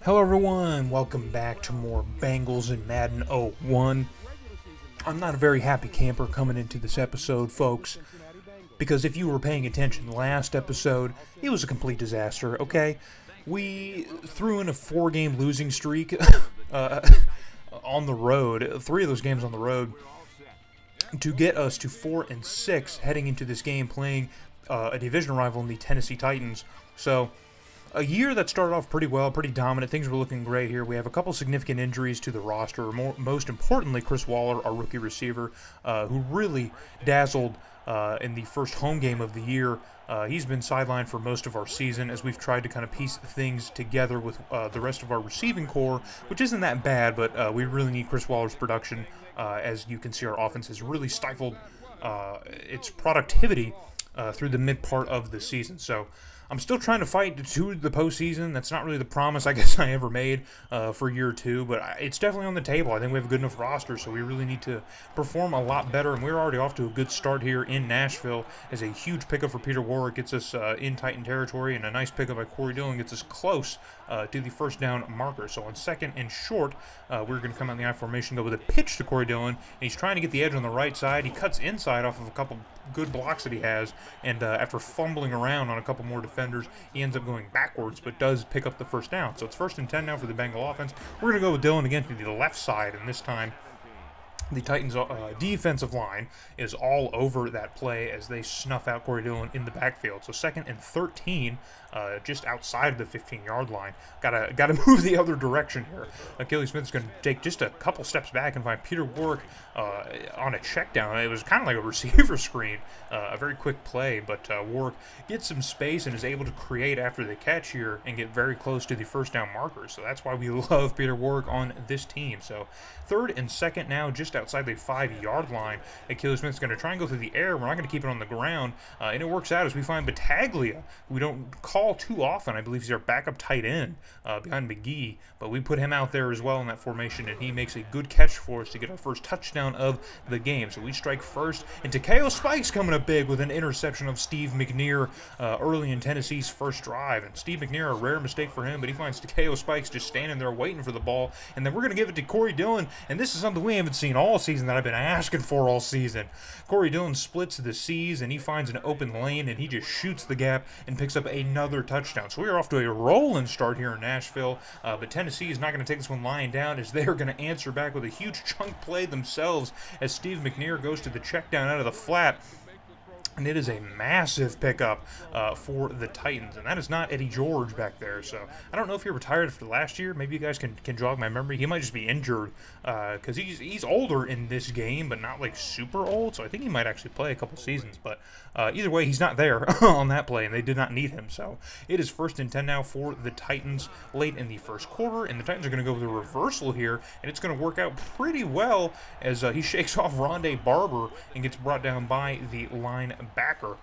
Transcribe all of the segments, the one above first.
Hello everyone, welcome back to more Bengals and Madden 01. I'm not a very happy camper coming into this episode, folks, because if you were paying attention last episode, it was a complete disaster, okay? We threw in a 4-game losing streak on the road, 3 of those games on the road, to get us to 4-6 heading into this game playing a division rival in the Tennessee Titans. So, a year that started off pretty well, pretty dominant. Things were looking great here. We have a couple significant injuries to the roster. Most importantly, Chris Waller, our rookie receiver, who really dazzled in the first home game of the year. He's been sidelined for most of our season as we've tried to kind of piece things together with the rest of our receiving core, which isn't that bad, but we really need Chris Waller's production. As you can see, our offense has really stifled its productivity through the mid part of the season. So I'm still trying to fight to the postseason. That's not really the promise I guess I ever made for year 2, but it's definitely on the table. I think we have a good enough roster, so we really need to perform a lot better, and we're already off to a good start here in Nashville as a huge pickup for Peter Warrick gets us in Titan territory, and a nice pickup by Corey Dillon gets us close to the first down marker. So on second and short, we're going to come out in the I formation, go with a pitch to Corey Dillon, and he's trying to get the edge on the right side. He cuts inside off of a couple good blocks that he has, and after fumbling around on a couple more defenders, he ends up going backwards, but does pick up the first down. So it's 1st and 10 now for the Bengal offense. We're going to go with Dillon again to the left side, and this time the Titans' defensive line is all over that play as they snuff out Corey Dillon in the backfield. So 2nd and 13, just outside of the 15-yard line. Gotta move the other direction here. Achilles Smith's going to take just a couple steps back and find Peter Warrick on a check down. It was kind of like a receiver screen, a very quick play, but Warrick gets some space and is able to create after the catch here and get very close to the first down marker. So that's why we love Peter Warrick on this team. So 3rd and 2nd now, just outside the 5-yard line. Achilles Smith's going to try and go through the air. We're not going to keep it on the ground, and it works out as we find Battaglia, who we don't call too often. I believe he's our backup tight end behind McGee, but we put him out there as well in that formation, and he makes a good catch for us to get our first touchdown of the game. So we strike first, and Takeo Spikes coming up big with an interception of Steve McNair early in Tennessee's first drive. And Steve McNair, a rare mistake for him, but he finds Takeo Spikes just standing there waiting for the ball, and then we're going to give it to Corey Dillon, and this is something we haven't seen all season that I've been asking for all season. Corey Dillon splits the C's, and he finds an open lane, and he just shoots the gap and picks up another touchdown. So we are off to a rolling start here in Nashville, but Tennessee is not going to take this one lying down as they're going to answer back with a huge chunk play themselves as Steve McNair goes to the check down out of the flat. And it is a massive pickup for the Titans. And that is not Eddie George back there. So I don't know if he retired after last year. Maybe you guys can jog my memory. He might just be injured because he's older in this game, but not like super old. So I think he might actually play a couple seasons. But either way, he's not there on that play, and they did not need him. So it is 1st and 10 now for the Titans late in the first quarter. And the Titans are going to go with a reversal here. And it's going to work out pretty well as he shakes off Rondé Barber and gets brought down by the line backer.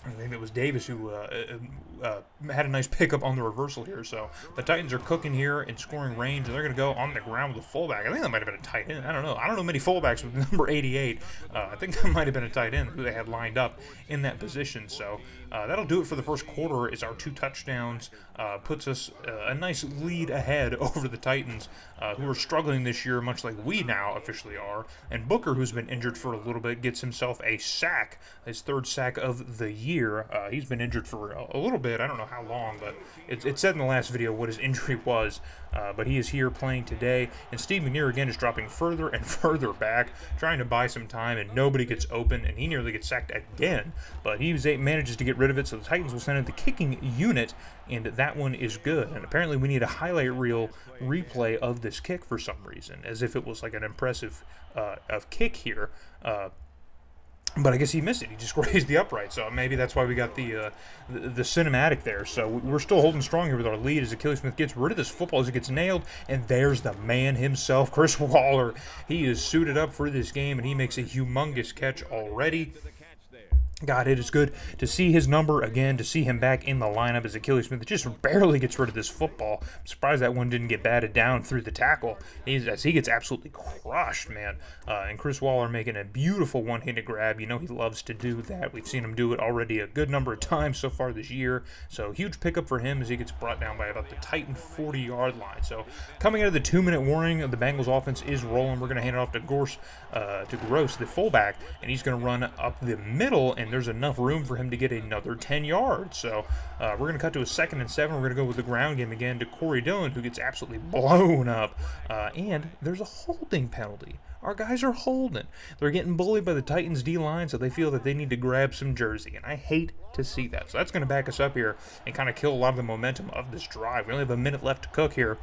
I think it was Davis who had a nice pickup on the reversal here. So the Titans are cooking here in scoring range, and they're going to go on the ground with a fullback. I think that might have been a tight end. I don't know many fullbacks with number 88. I think that might have been a tight end who they had lined up in that position. So that'll do it for the first quarter as our 2 touchdowns puts us a nice lead ahead over the Titans, who are struggling this year, much like we now officially are. And Booker, who's been injured for a little bit, gets himself a sack, his 3rd sack of the year. He's been injured for a little bit. I don't know how long, but it said in the last video what his injury was. But he is here playing today. And Steve McNair again is dropping further and further back, trying to buy some time, and nobody gets open, and he nearly gets sacked again. But he manages to get rid of it, so the Titans will send in the kicking unit, and that one is good. And apparently we need a highlight reel replay of this kick for some reason, as if it was like an impressive of kick here. But I guess he missed it. He just raised the upright, so maybe that's why we got the cinematic there. So we're still holding strong here with our lead as Achilles Smith gets rid of this football as it gets nailed, and there's the man himself, Chris Waller. He is suited up for this game, and he makes a humongous catch already. God, it is good to see his number again, to see him back in the lineup as Achilles Smith just barely gets rid of this football. I'm surprised that one didn't get batted down through the tackle, as he gets absolutely crushed, man. And Chris Waller making a beautiful one-handed grab. You know he loves to do that. We've seen him do it already a good number of times so far this year. So huge pickup for him as he gets brought down by about the Titan 40-yard line. So coming out of the 2-minute warning, the Bengals offense is rolling. We're going to hand it off to Gross, the fullback, and he's going to run up the middle, and there's enough room for him to get another 10 yards. So we're going to cut to a 2nd and 7. We're going to go with the ground game again to Corey Dillon, who gets absolutely blown up. And there's a holding penalty. Our guys are holding. They're getting bullied by the Titans D-line, so they feel that they need to grab some jersey, and I hate to see that. So that's going to back us up here and kind of kill a lot of the momentum of this drive. We only have a minute left to cook here,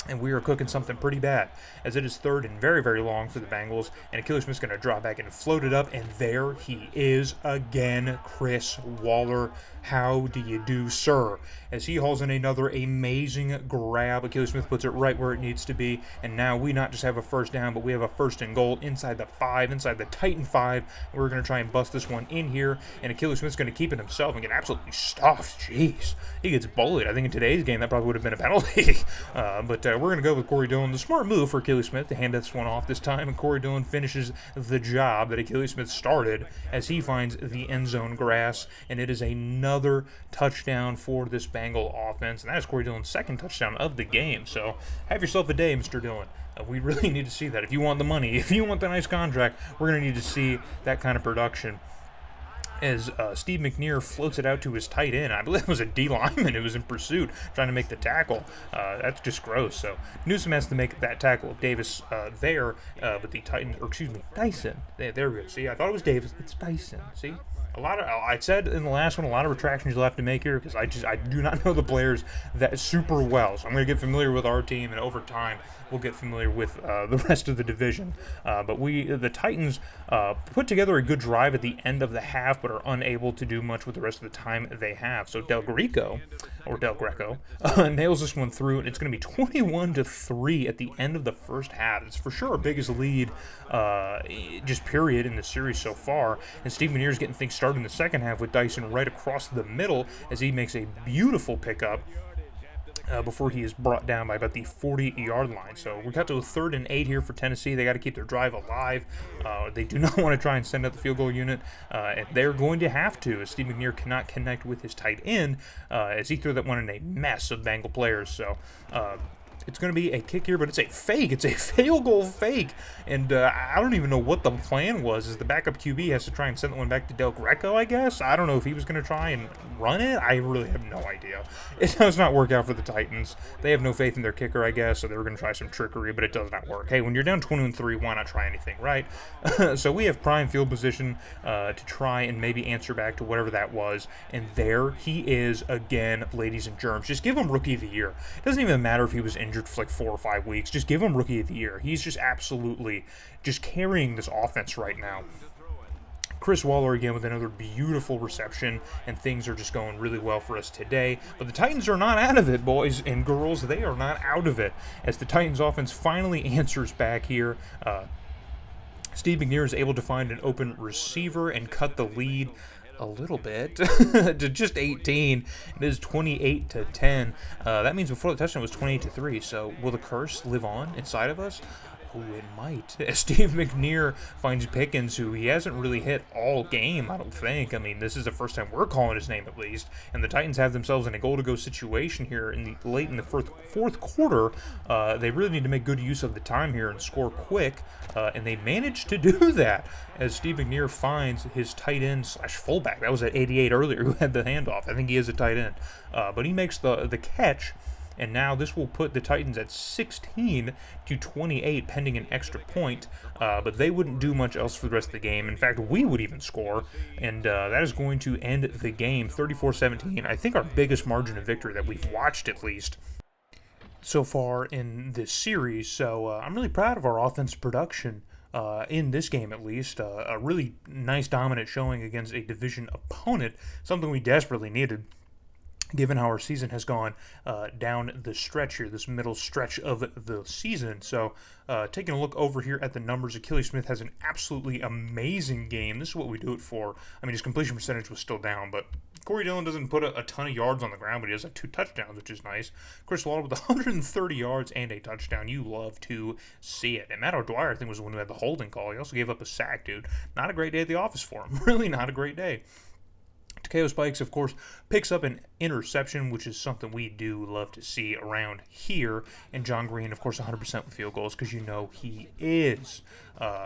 and we are cooking something pretty bad, as it is 3rd and very, very long for the Bengals, and Achilles Smith's going to drop back and float it up, and there he is again, Chris Waller. How do you do, sir? As he hauls in another amazing grab, Achilles Smith puts it right where it needs to be, and now we not just have a first down, but we have a 1st and goal inside the 5, inside the Titan 5. We're going to try and bust this one in here, and Achilles Smith's going to keep it himself and get absolutely stuffed. Jeez, he gets bullied. I think in today's game that probably would have been a penalty, but we're going to go with Corey Dillon. The smart move for Achilles Smith to hand this one off this time, and Corey Dillon finishes the job that Achilles Smith started as he finds the end zone grass, and it is another touchdown for this Bengal offense, and that is Corey Dillon's 2nd touchdown of the game. So have yourself a day, Mr. Dillon. We really need to see that. If you want the money, if you want the nice contract, we're going to need to see that kind of production. As Steve McNair floats it out to his tight end. I believe it was a D lineman who was in pursuit trying to make the tackle. That's just gross. So Newsom has to make that tackle of Davis there, but the Titans, or excuse me, Dyson. There we go. See, I thought it was Davis. It's Dyson. See? I said in the last one, a lot of retractions you'll have to make here because I do not know the players that super well. So I'm going to get familiar with our team, and over time we'll get familiar with the rest of the division. But the Titans put together a good drive at the end of the half, but are unable to do much with the rest of the time they have. So Del Greco nails this one through, and it's going to be 21-3 at the end of the first half. It's for sure our biggest lead, just period, in the series so far. And Steve McNair is getting things started in the second half with Dyson right across the middle as he makes a beautiful pickup before he is brought down by about the 40-yard line. So we got to a 3rd and 8 here for Tennessee. They got to keep their drive alive. They do not want to try and send out the field goal unit, and they're going to have to, as Steve McNair cannot connect with his tight end, as he threw that one in a mess of Bengal players. So it's going to be a kick here, but it's a fake. It's a field goal fake. And I don't even know what the plan was, as the backup QB has to try and send that one back to Del Greco, I guess. I don't know if he was going to try and run it. I really have no idea. It does not work out for the Titans. They have no faith in their kicker, I guess, so they were going to try some trickery, but it does not work. Hey, when you're down 21-3, why not try anything, right? So we have prime field position to try and maybe answer back to whatever that was. And there he is again, ladies and germs. Just give him Rookie of the Year. It doesn't even matter if he was injured for like 4 or 5 weeks. Just give him Rookie of the Year. He's just absolutely just carrying this offense right now. Chris Waller again with another beautiful reception, and things are just going really well for us today. But the Titans are not out of it, boys and girls. They are not out of it, as the Titans offense finally answers back here. Steve McNair is able to find an open receiver and cut the lead a little bit to just 18. It is 28-10. That means before the touchdown was 28-3. So will the curse live on inside of us? Oh, it might. Steve McNair finds Pickens, who he hasn't really hit all game, I don't think. I mean, this is the first time we're calling his name, at least. And the Titans have themselves in a goal-to-go situation here late in the fourth quarter. They really need to make good use of the time here and score quick, and they managed to do that as Steve McNair finds his tight end / fullback. That was at 88 earlier who had the handoff. I think he is a tight end. But he makes the catch. And now this will put the Titans at 16-28 pending an extra point. But they wouldn't do much else for the rest of the game. In fact, we would even score. And that is going to end the game 34-17. I think our biggest margin of victory that we've watched, at least, so far in this series. So I'm really proud of our offensive production. In this game, at least, a really nice dominant showing against a division opponent, something we desperately needed. given how our season has gone down the stretch here, this middle stretch of the season. So taking a look over here at the numbers, Achilles Smith has an absolutely amazing game. This is what we do it for. I mean, his completion percentage was still down, but Corey Dillon doesn't put a ton of yards on the ground, but he does have 2 touchdowns, which is nice. Chris Waddle with 130 yards and a touchdown. You love to see it. And Matt O'Dwyer, I think, was the one who had the holding call. He also gave up a sack, dude. Not a great day at the office for him. Really not a great day. Takeo Spikes, of course, picks up an interception, which is something we do love to see around here. And John Green, of course, 100% with field goals, because you know he is.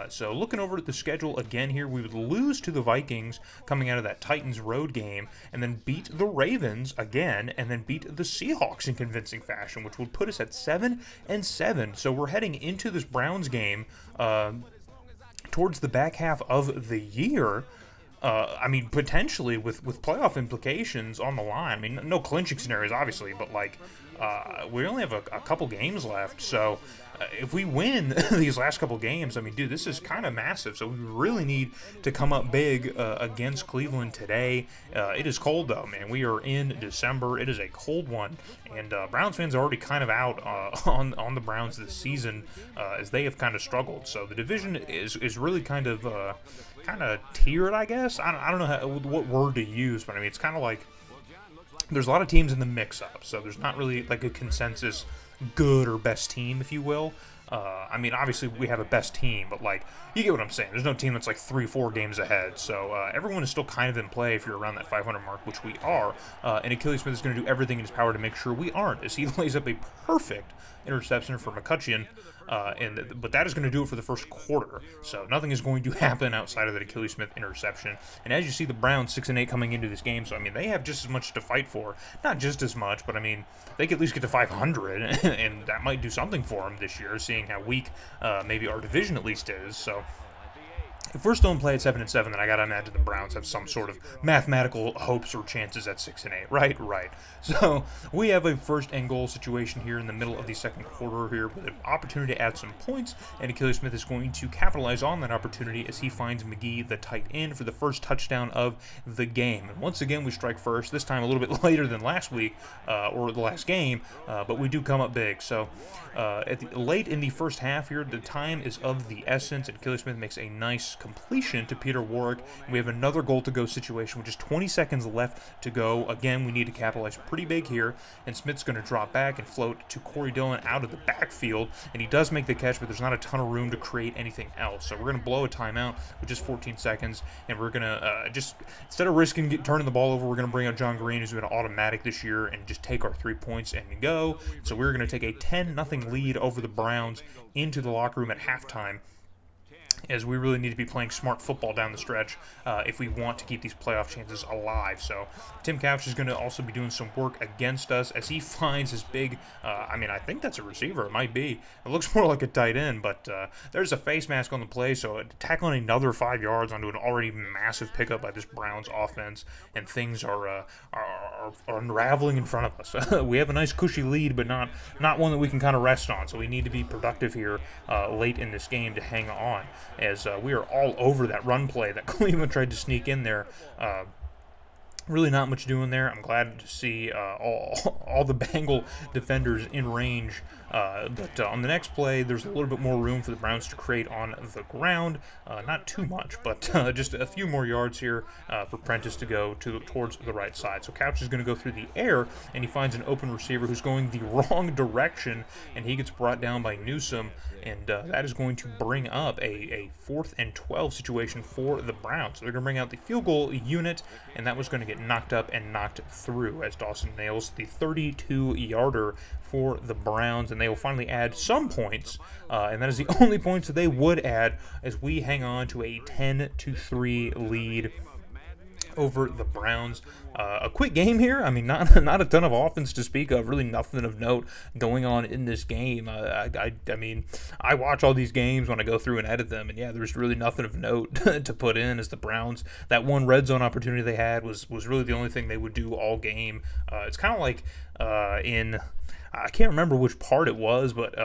So looking over at the schedule again here, we would lose to the Vikings coming out of that Titans road game, and then beat the Ravens again, and then beat the Seahawks in convincing fashion, which would put us at 7-7. So we're heading into this Browns game towards the back half of the year. I mean, potentially with playoff implications on the line. I mean, no clinching scenarios, obviously, but, like, we only have a couple games left. So if we win these last couple games, I mean, dude, this is kind of massive. So we really need to come up big against Cleveland today. It is cold, though, man. We are in December. It is a cold one. And Browns fans are already kind of out on the Browns this season as they have kind of struggled. So the division is really kind of tiered, I guess. I don't know what word to use, but I mean, it's kind of like there's a lot of teams in the mix-up, so there's not really like a consensus good or best team, if you will. I mean, obviously we have a best team, but, like, you get what I'm saying. There's no team that's like 3-4 games ahead, so everyone is still kind of in play if you're around that 500 mark, which we are, and Achilles Smith is going to do everything in his power to make sure we aren't, as he lays up a perfect interception for McCutcheon. But that is going to do it for the first quarter. So nothing is going to happen outside of that Achilles Smith interception. And as you see, the Browns 6-8 coming into this game. So I mean, they have just as much to fight for. Not just as much, but I mean, they could at least get to 500, and that might do something for them this year, seeing how weak maybe our division at least is. So if we're still in play at 7-7, then I gotta imagine the Browns have some sort of mathematical hopes or chances at 6-8, right? Right. So we have a first and goal situation here in the middle of the second quarter here with an opportunity to add some points, and Achilles Smith is going to capitalize on that opportunity as he finds McGee, the tight end, for the first touchdown of the game. And once again, we strike first, this time a little bit later than last week or the last game, but we do come up big. So late in the first half here, the time is of the essence, and Achilles Smith makes a nice completion to Peter Warwick. We have another goal-to-go situation with just 20 seconds left to go. Again, we need to capitalize pretty big here, and Smith's going to drop back and float to Corey Dillon out of the backfield, and he does make the catch, but there's not a ton of room to create anything else. So we're going to blow a timeout with just 14 seconds, and we're going to just, instead of risking turning the ball over, we're going to bring out John Green, who's been automatic this year, and just take our 3 points and go. So we're going to take a 10-0 lead over the Browns into the locker room at halftime, as we really need to be playing smart football down the stretch if we want to keep these playoff chances alive. So Tim Couch is going to also be doing some work against us as he finds his big, I mean, I think that's a receiver. It might be. It looks more like a tight end, but there's a face mask on the play, so tackling another 5 yards onto an already massive pickup by this Browns offense, and things are unraveling in front of us. We have a nice cushy lead, but not one that we can kind of rest on, so we need to be productive here late in this game to hang on, as we are all over that run play that Cleveland tried to sneak in there. Really not much doing there. I'm glad to see all the Bengal defenders in range. But on the next play, there's a little bit more room for the Browns to create on the ground. Not too much, but just a few more yards here for Prentice to go towards the right side. So Couch is going to go through the air, and he finds an open receiver who's going the wrong direction, and he gets brought down by Newsome, and that is going to bring up a 4th and 12 situation for the Browns. So they're going to bring out the field goal unit, and that was going to get knocked up and knocked through as Dawson nails the 32-yarder for the Browns, and they will finally add some points, and that is the only points that they would add as we hang on to a 10-3 lead over the Browns. A quick game here. I mean, not a ton of offense to speak of. Really nothing of note going on in this game. I mean, I watch all these games when I go through and edit them, and yeah, there's really nothing of note to put in as the Browns. That one red zone opportunity they had was really the only thing they would do all game. It's kind of like in I can't remember which part it was, but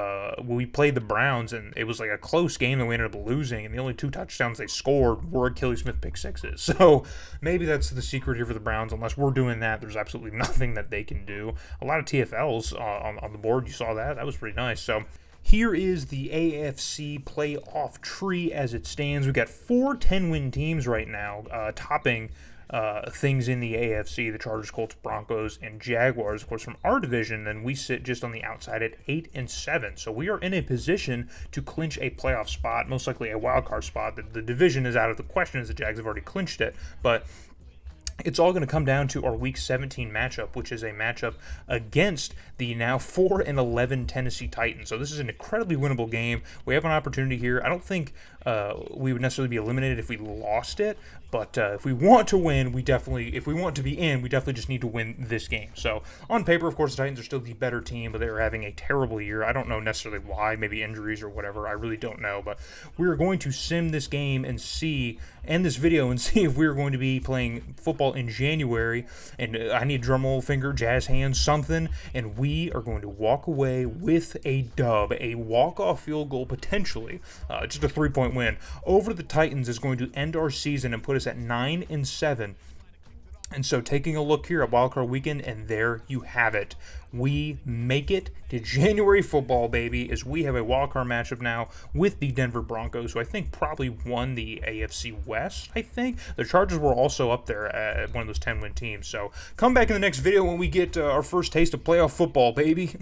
we played the Browns, and it was like a close game that we ended up losing, and the only 2 touchdowns they scored were Achilles Smith pick sixes. So maybe that's the secret here for the Browns. Unless we're doing that, there's absolutely nothing that they can do. A lot of TFLs on the board. You saw that. That was pretty nice. So here is the AFC playoff tree as it stands. We've got 4 10-win teams right now, topping things in the AFC: the Chargers, Colts, Broncos, and Jaguars. Of course, from our division, then we sit just on the outside at 8 and 7. So we are in a position to clinch a playoff spot, most likely a wild card spot. The division is out of the question as the Jags have already clinched it, but it's all going to come down to our Week 17 matchup, which is a matchup against the now 4 and 11 Tennessee Titans. So this is an incredibly winnable game. We have an opportunity here. I don't think we would necessarily be eliminated if we lost it, but if we want to win, if we want to be in, we definitely just need to win this game. So on paper, of course, the Titans are still the better team, but they are having a terrible year. I don't know necessarily why, maybe injuries or whatever. I really don't know, but we're going to sim this game and end this video and see if we're going to be playing football in January. And I need drum roll finger, jazz hands, something, and we are going to walk away with a dub, a walk-off field goal potentially, just a 3-point win over the Titans is going to end our season and put us at 9 and 7. And so taking a look here at Wildcard Weekend, and there you have it. We make it to January football, baby, as we have a wildcard matchup now with the Denver Broncos, who I think probably won the AFC West, I think. The Chargers were also up there at one of those 10-win teams. So come back in the next video when we get our first taste of playoff football, baby.